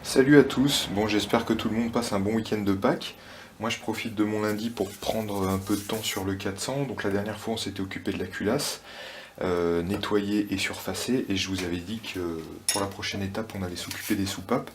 Salut à tous, bon j'espère que tout le monde passe un bon week-end de Pâques. Moi je profite de mon lundi pour prendre un peu de temps sur le 400. Donc la dernière fois on s'était occupé de la culasse, nettoyer et surfacer, et je vous avais dit que pour la prochaine étape on allait s'occuper des soupapes.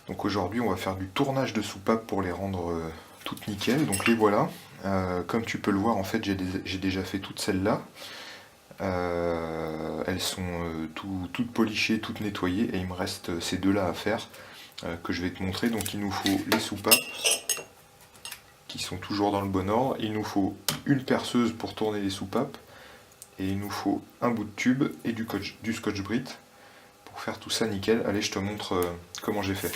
Donc aujourd'hui on va faire du tournage de soupapes pour les rendre toutes nickel. Donc les voilà. Comme tu peux le voir en fait j'ai déjà fait toutes celles-là. Elles sont toutes polichées, toutes nettoyées, et il me reste ces deux-là à faire que je vais te montrer. Donc il nous faut les soupapes qui sont toujours dans le bon ordre, il nous faut une perceuse pour tourner les soupapes, et il nous faut un bout de tube et du scotch-brite pour faire tout ça nickel. Allez, je te montre comment j'ai fait.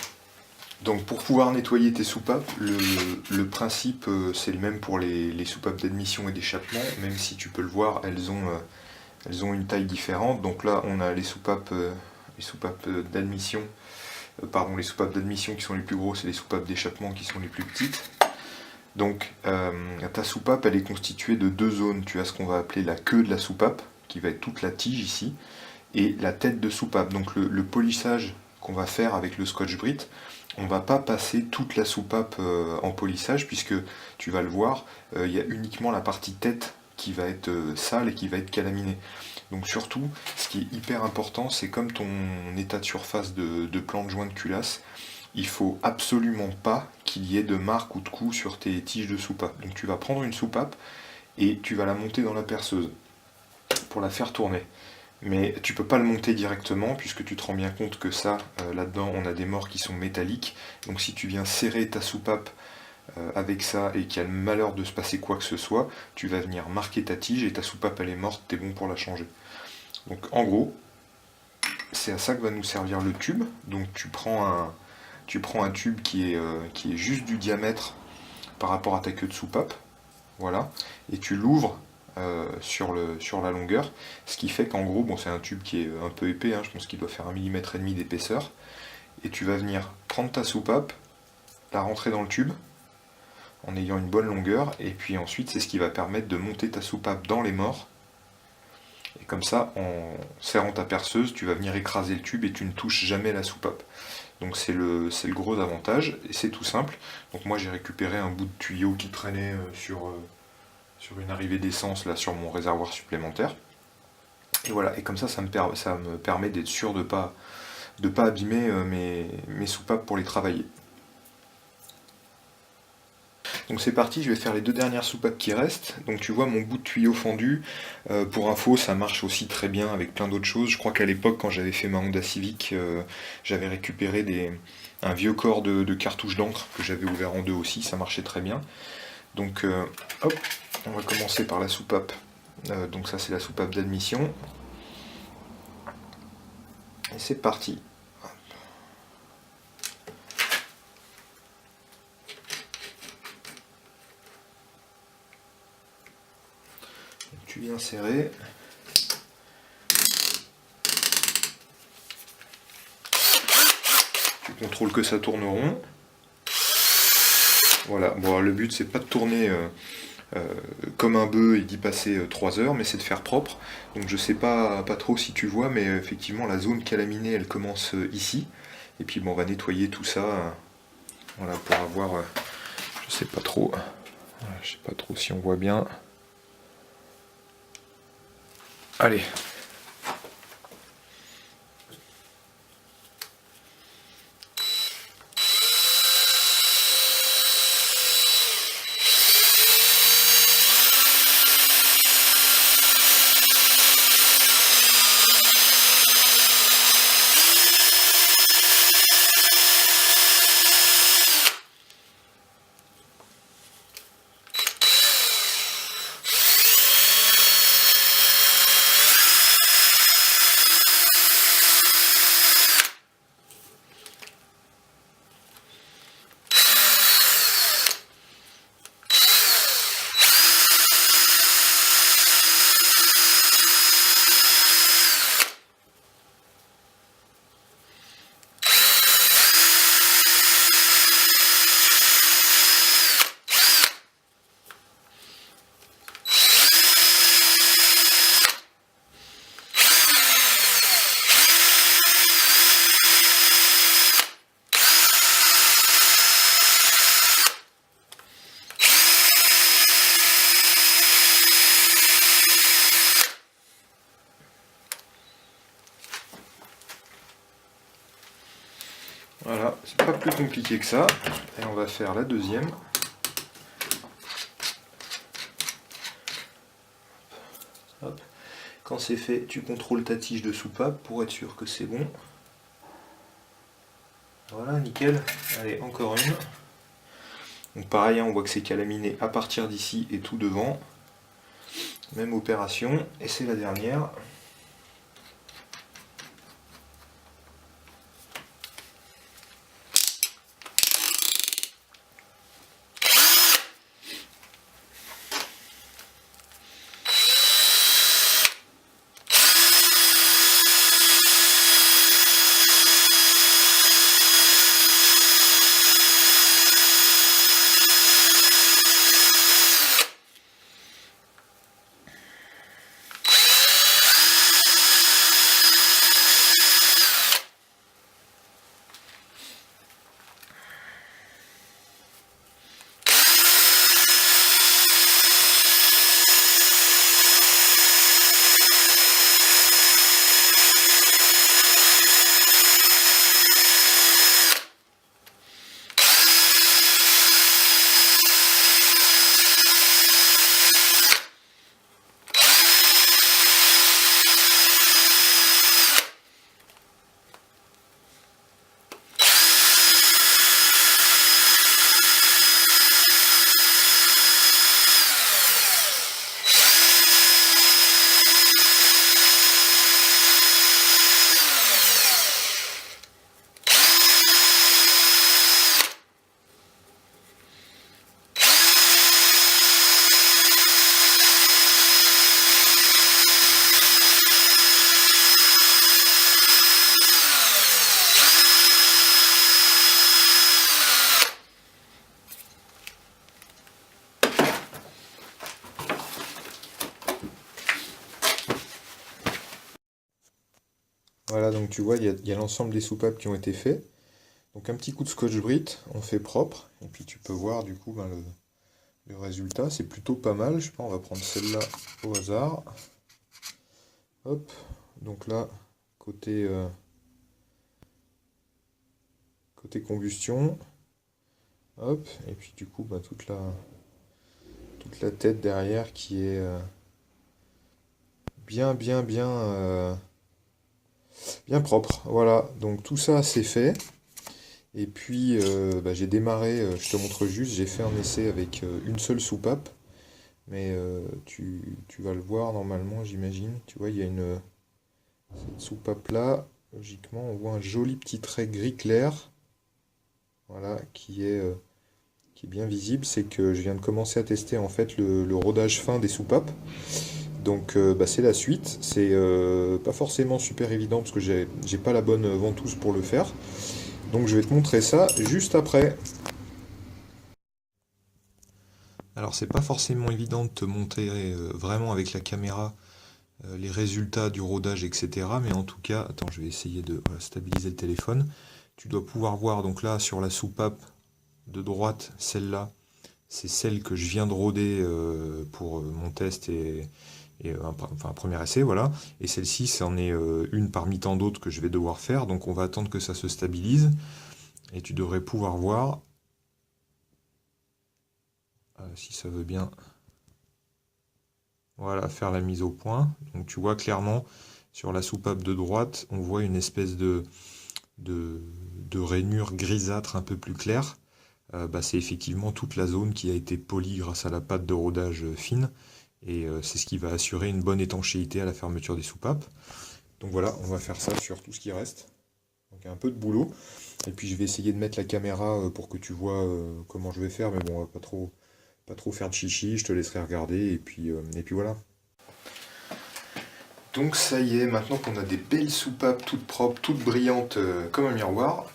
Donc pour pouvoir nettoyer tes soupapes, le principe c'est le même pour les soupapes d'admission et d'échappement, même si tu peux le voir, elles ont une taille différente. Donc là on a les soupapes d'admission, les soupapes d'admission qui sont les plus grosses et les soupapes d'échappement qui sont les plus petites. Donc ta soupape elle est constituée de deux zones. Tu as ce qu'on va appeler la queue de la soupape, qui va être toute la tige ici, et la tête de soupape. Donc le polissage qu'on va faire avec le scotch-brite, on ne va pas passer toute la soupape en polissage, puisque tu vas le voir, il y a uniquement la partie tête qui va être sale et qui va être calaminée. Donc surtout, ce qui est hyper important, c'est comme ton état de surface de plan de joint de culasse, il faut absolument pas qu'il y ait de marque ou de coup sur tes tiges de soupape. Donc tu vas prendre une soupape et tu vas la monter dans la perceuse pour la faire tourner. Mais tu peux pas le monter directement, puisque tu te rends bien compte que ça, là-dedans, on a des morts qui sont métalliques. Donc si tu viens serrer ta soupape avec ça et qu'il y a le malheur de se passer quoi que ce soit, tu vas venir marquer ta tige et ta soupape elle est morte, t'es bon pour la changer. Donc en gros, c'est à ça que va nous servir le tube. Donc tu prends un tube qui est juste du diamètre par rapport à ta queue de soupape, voilà, et tu l'ouvres sur la longueur, ce qui fait qu'en gros, bon, c'est un tube qui est un peu épais, hein, je pense qu'il doit faire 1,5 mm d'épaisseur, et tu vas venir prendre ta soupape, la rentrer dans le tube, en ayant une bonne longueur, et puis ensuite c'est ce qui va permettre de monter ta soupape dans les morts, et comme ça, en serrant ta perceuse, tu vas venir écraser le tube et tu ne touches jamais la soupape. Donc c'est le gros avantage, et c'est tout simple. Donc moi j'ai récupéré un bout de tuyau qui traînait sur une arrivée d'essence là sur mon réservoir supplémentaire. Et voilà, et comme ça me permet d'être sûr de pas abîmer mes soupapes pour les travailler. Donc c'est parti, je vais faire les deux dernières soupapes qui restent. Donc tu vois mon bout de tuyau fendu, pour info ça marche aussi très bien avec plein d'autres choses. Je crois qu'à l'époque quand j'avais fait ma Honda Civic, j'avais récupéré un vieux corps de cartouche d'encre que j'avais ouvert en deux aussi, ça marchait très bien. Donc hop, on va commencer par la soupape. Donc ça c'est la soupape d'admission. Et c'est parti. Donc, tu viens serrer. Tu contrôles que ça tourne rond. Voilà, bon, le but c'est pas de tourner comme un bœuf et d'y passer 3 heures, mais c'est de faire propre. Donc je sais pas trop si tu vois, mais effectivement la zone calaminée elle commence ici. Et puis bon, on va nettoyer tout ça, voilà, pour avoir, je sais pas trop, je sais pas trop si on voit bien. Allez. Voilà, c'est pas plus compliqué que ça. Et on va faire la deuxième. Hop. Quand c'est fait, tu contrôles ta tige de soupape pour être sûr que c'est bon. Voilà, nickel. Allez, encore une. Donc pareil, hein, on voit que c'est calaminé à partir d'ici et tout devant. Même opération. Et c'est la dernière. Voilà, donc tu vois, il y a l'ensemble des soupapes qui ont été faits. Donc un petit coup de Scotch-Brite, on fait propre. Et puis tu peux voir du coup le résultat. C'est plutôt pas mal. Je sais pas, on va prendre celle-là au hasard. Hop, donc là, côté, côté combustion. Hop, et puis du coup, bah, toute la tête derrière qui est bien, bien, bien, bien propre. Voilà, donc tout ça c'est fait. Et puis bah, j'ai démarré, je te montre juste, j'ai fait un essai avec une seule soupape. Mais tu vas le voir normalement, j'imagine. Tu vois, il y a cette soupape là. Logiquement, on voit un joli petit trait gris clair. Voilà, qui est bien visible. C'est que je viens de commencer à tester en fait le rodage fin des soupapes. Donc bah, c'est la suite. C'est pas forcément super évident parce que j'ai pas la bonne ventouse pour le faire. Donc je vais te montrer ça juste après. Alors c'est pas forcément évident de te montrer vraiment avec la caméra les résultats du rodage, etc. Mais en tout cas, attends, je vais essayer de stabiliser le téléphone. Tu dois pouvoir voir donc là sur la soupape de droite, celle-là, c'est celle que je viens de roder pour mon test et un premier essai, voilà. Et celle-ci, c'en est une parmi tant d'autres que je vais devoir faire. Donc on va attendre que ça se stabilise. Et tu devrais pouvoir voir, si ça veut bien, voilà, faire la mise au point. Donc tu vois clairement, sur la soupape de droite, on voit une espèce de rainure grisâtre un peu plus claire. Bah, c'est effectivement toute la zone qui a été polie grâce à la pâte de rodage fine. Et c'est ce qui va assurer une bonne étanchéité à la fermeture des soupapes. Donc voilà, on va faire ça sur tout ce qui reste. Donc un peu de boulot. Et puis je vais essayer de mettre la caméra pour que tu vois comment je vais faire. Mais bon, on va pas trop faire de chichi, je te laisserai regarder. Et puis voilà. Donc ça y est, maintenant qu'on a des belles soupapes toutes propres, toutes brillantes comme un miroir,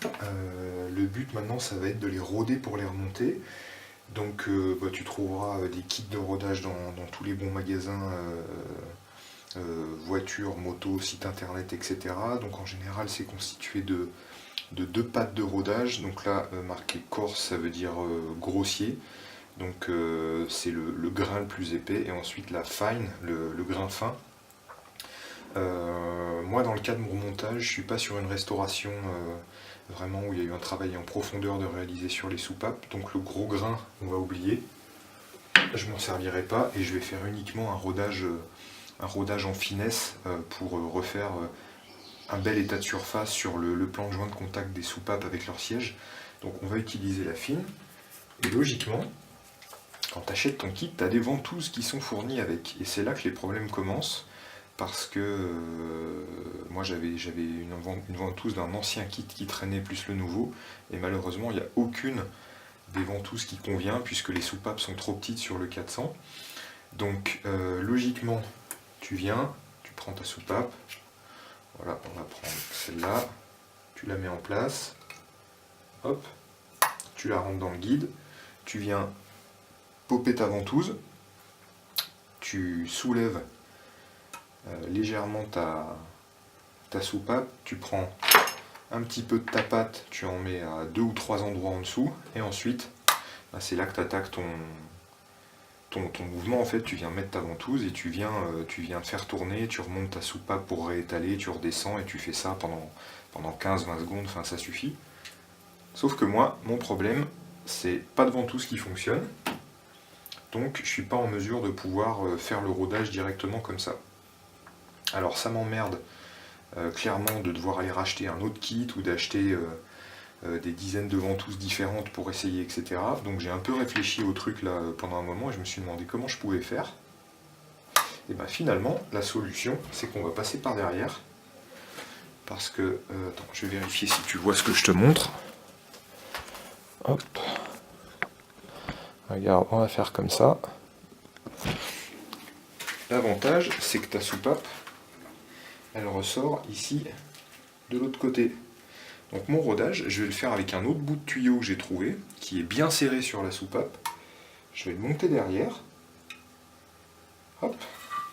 le but maintenant ça va être de les roder pour les remonter. Donc bah, tu trouveras des kits de rodage dans tous les bons magasins, voitures, motos, sites internet, etc. Donc en général c'est constitué de deux pattes de rodage. Donc là marqué coarse, ça veut dire grossier. Donc c'est le grain le plus épais et ensuite la fine, le grain fin. Moi, dans le cas de mon remontage, je suis pas sur une restauration vraiment où il y a eu un travail en profondeur de réaliser sur les soupapes, donc le gros grain, on va oublier. Je m'en servirai pas et je vais faire uniquement un rodage en finesse pour refaire un bel état de surface sur le plan de joint de contact des soupapes avec leur siège. Donc on va utiliser la fine. Et logiquement, quand tu achètes ton kit, tu as des ventouses qui sont fournies avec. Et c'est là que les problèmes commencent. Parce que moi j'avais une ventouse d'un ancien kit qui traînait plus le nouveau. Et malheureusement, il n'y a aucune des ventouses qui convient puisque les soupapes sont trop petites sur le 400. Donc logiquement, tu viens, tu prends ta soupape. Voilà, on va prendre celle-là. Tu la mets en place. Hop. Tu la rentres dans le guide. Tu viens popper ta ventouse. Tu soulèves légèrement ta soupape, tu prends un petit peu de ta pâte, tu en mets à 2 ou 3 endroits en dessous, et ensuite c'est là que tu attaques ton mouvement. En fait, tu viens mettre ta ventouse et tu viens faire tourner, tu remontes ta soupape pour réétaler, tu redescends et tu fais ça pendant 15-20 secondes, enfin ça suffit. Sauf que moi, mon problème, c'est pas de ventouse qui fonctionne, donc je suis pas en mesure de pouvoir faire le rodage directement comme ça. Alors ça m'emmerde clairement de devoir aller racheter un autre kit ou d'acheter des dizaines de ventouses différentes pour essayer, etc. Donc j'ai un peu réfléchi au truc là pendant un moment et je me suis demandé comment je pouvais faire. Et bien finalement, la solution, c'est qu'on va passer par derrière. Parce que, attends, je vais vérifier si tu vois ce que je te montre. Hop. Regarde, on va faire comme ça. L'avantage, c'est que ta soupape, elle ressort ici de l'autre côté. Donc mon rodage, je vais le faire avec un autre bout de tuyau que j'ai trouvé, qui est bien serré sur la soupape. Je vais le monter derrière. Hop.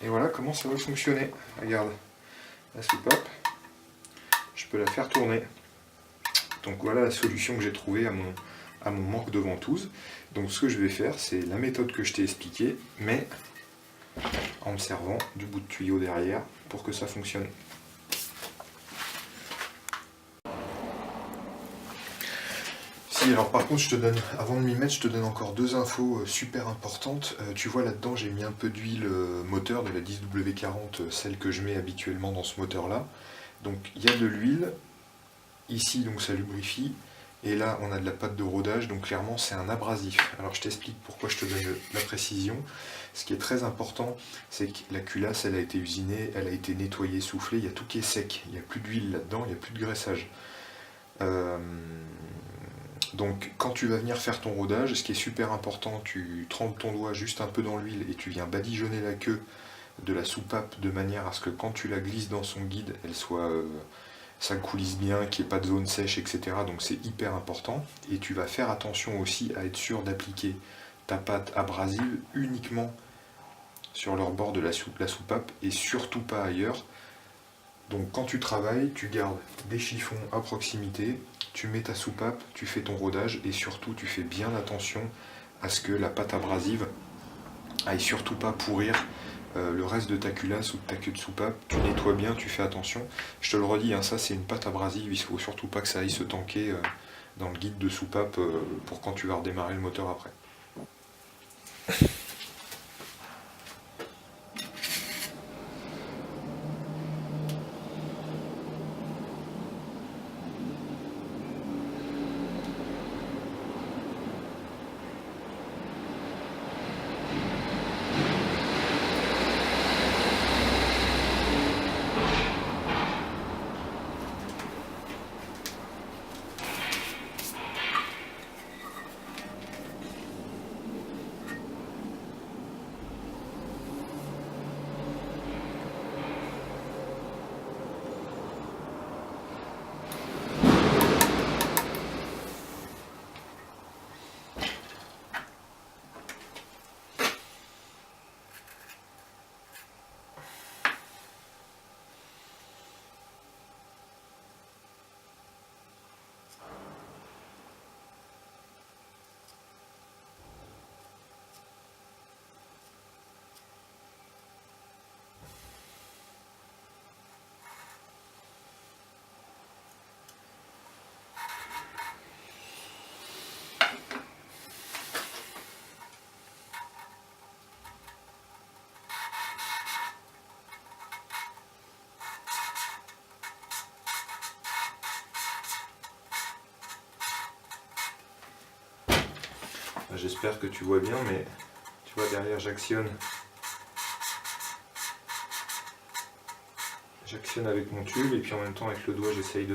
Et voilà comment ça va fonctionner. Regarde, la soupape, je peux la faire tourner. Donc voilà la solution que j'ai trouvée à mon manque de ventouse. Donc ce que je vais faire, c'est la méthode que je t'ai expliquée, mais en me servant du bout de tuyau derrière pour que ça fonctionne. Si, alors par contre, je te donne, avant de m'y mettre, je te donne encore deux infos super importantes. Tu vois là-dedans, j'ai mis un peu d'huile moteur de la 10W40, celle que je mets habituellement dans ce moteur-là. Donc il y a de l'huile, ici donc ça lubrifie, et là on a de la pâte de rodage, donc clairement c'est un abrasif. Alors je t'explique pourquoi je te donne la précision. Ce qui est très important, c'est que la culasse, elle a été usinée, elle a été nettoyée, soufflée, il y a tout qui est sec, il n'y a plus d'huile là-dedans, il n'y a plus de graissage. Donc quand tu vas venir faire ton rodage, ce qui est super important, tu trempes ton doigt juste un peu dans l'huile et tu viens badigeonner la queue de la soupape de manière à ce que quand tu la glisses dans son guide, elle soit, ça coulisse bien, qu'il n'y ait pas de zone sèche, etc. Donc c'est hyper important. Et tu vas faire attention aussi à être sûr d'appliquer ta pâte abrasive uniquement sur leur bord de la soupape et surtout pas ailleurs. Donc quand tu travailles, tu gardes des chiffons à proximité, tu mets ta soupape, tu fais ton rodage et surtout tu fais bien attention à ce que la pâte abrasive aille surtout pas pourrir le reste de ta culasse ou de ta queue de soupape. Tu nettoies bien, tu fais attention. Je te le redis, hein, ça c'est une pâte abrasive, il ne faut surtout pas que ça aille se tanker dans le guide de soupape pour quand tu vas redémarrer le moteur après. J'espère que tu vois bien, mais tu vois derrière j'actionne avec mon tube et puis en même temps avec le doigt j'essaye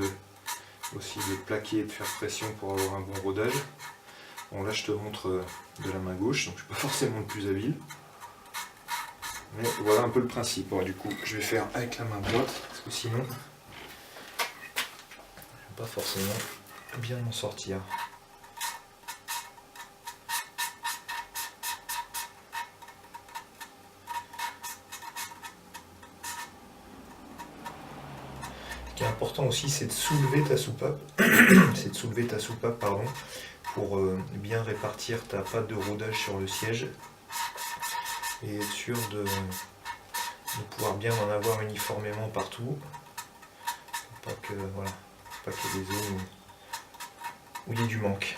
aussi de plaquer et de faire pression pour avoir un bon rodage. Bon là je te montre de la main gauche, donc je suis pas forcément le plus habile. Mais voilà un peu le principe. Bon, du coup je vais faire avec la main droite, parce que sinon je ne vais pas forcément bien m'en sortir. Ce qui est important aussi, c'est de soulever ta soupape, pardon, pour bien répartir ta pâte de rodage sur le siège et être sûr de pouvoir bien en avoir uniformément partout, pour pas que voilà, pas qu'il y ait des zones où il y ait du manque.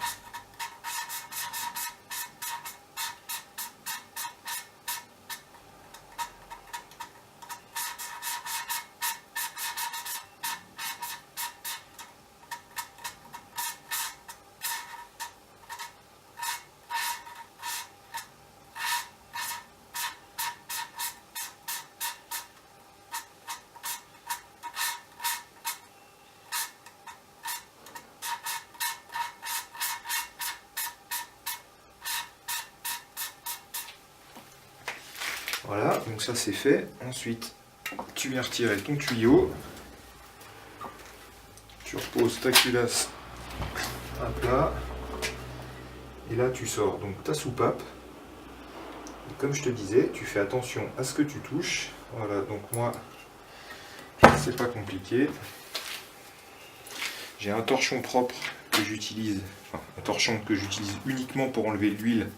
Voilà, donc ça c'est fait. Ensuite, tu viens retirer ton tuyau. Tu reposes ta culasse à plat. Et là, tu sors donc ta soupape. Et comme je te disais, tu fais attention à ce que tu touches. Voilà, donc moi, c'est pas compliqué. J'ai un torchon propre que j'utilise, enfin un torchon que j'utilise uniquement pour enlever l'huile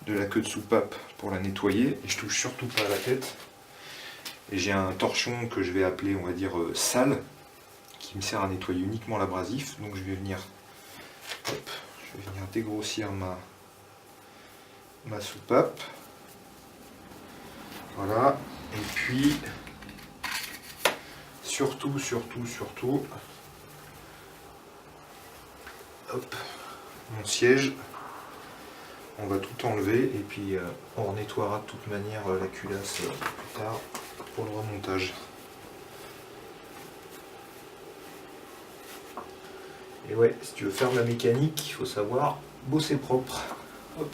de la queue de soupape pour la nettoyer, et je touche surtout pas à la tête. Et j'ai un torchon que je vais appeler, on va dire, sale, qui me sert à nettoyer uniquement l'abrasif. Donc je vais venir, hop, je vais venir dégrossir ma soupape. Voilà. Et puis, surtout, hop, mon siège. On va tout enlever et puis on nettoiera de toute manière la culasse plus tard pour le remontage. Et ouais, si tu veux faire de la mécanique, il faut savoir bosser propre. Hop.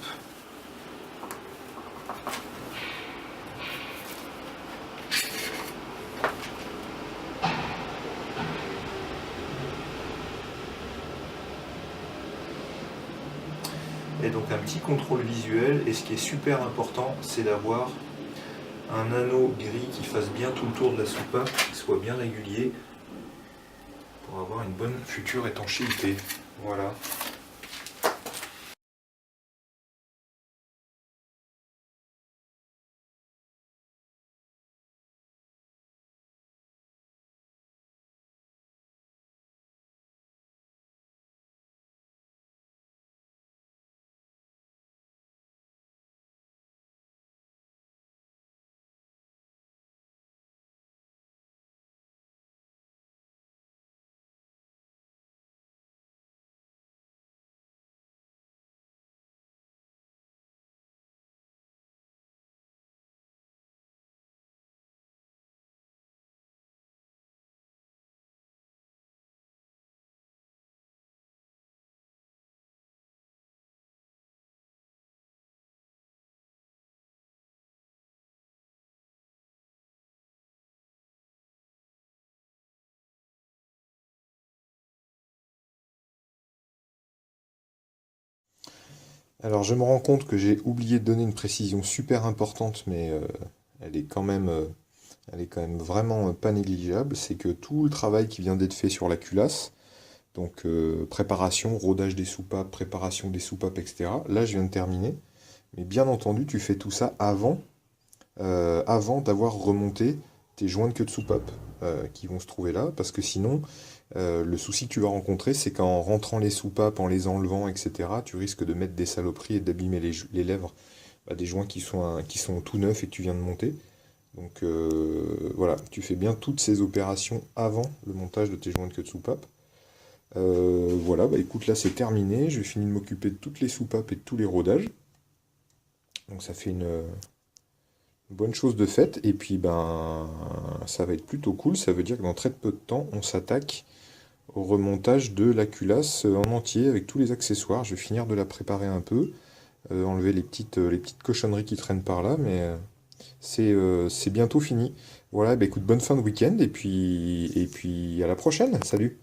Et donc un petit contrôle visuel, et ce qui est super important, c'est d'avoir un anneau gris qui fasse bien tout le tour de la soupape, qui soit bien régulier, pour avoir une bonne future étanchéité. Voilà. Alors je me rends compte que j'ai oublié de donner une précision super importante, mais elle est quand même, vraiment pas négligeable. C'est que tout le travail qui vient d'être fait sur la culasse, donc préparation, rodage des soupapes, préparation des soupapes, etc. Là je viens de terminer. Mais bien entendu, tu fais tout ça avant d'avoir remonté tes joints de queue de soupape qui vont se trouver là, parce que sinon, le souci que tu vas rencontrer, c'est qu'en rentrant les soupapes, en les enlevant, etc., tu risques de mettre des saloperies et d'abîmer les lèvres des joints qui sont tout neufs et que tu viens de monter. Donc voilà, tu fais bien toutes ces opérations avant le montage de tes joints de queue de soupape. Voilà, bah écoute, là c'est terminé. Je vais finir de m'occuper de toutes les soupapes et de tous les rodages. Donc ça fait une bonne chose de faite. Et puis ben ça va être plutôt cool. Ça veut dire que dans très peu de temps, on s'attaque au remontage de la culasse en entier avec tous les accessoires. Je vais finir de la préparer un peu, enlever les petites cochonneries qui traînent par là, mais c'est bientôt fini. Voilà, bah écoute, bonne fin de week-end et puis à la prochaine. Salut!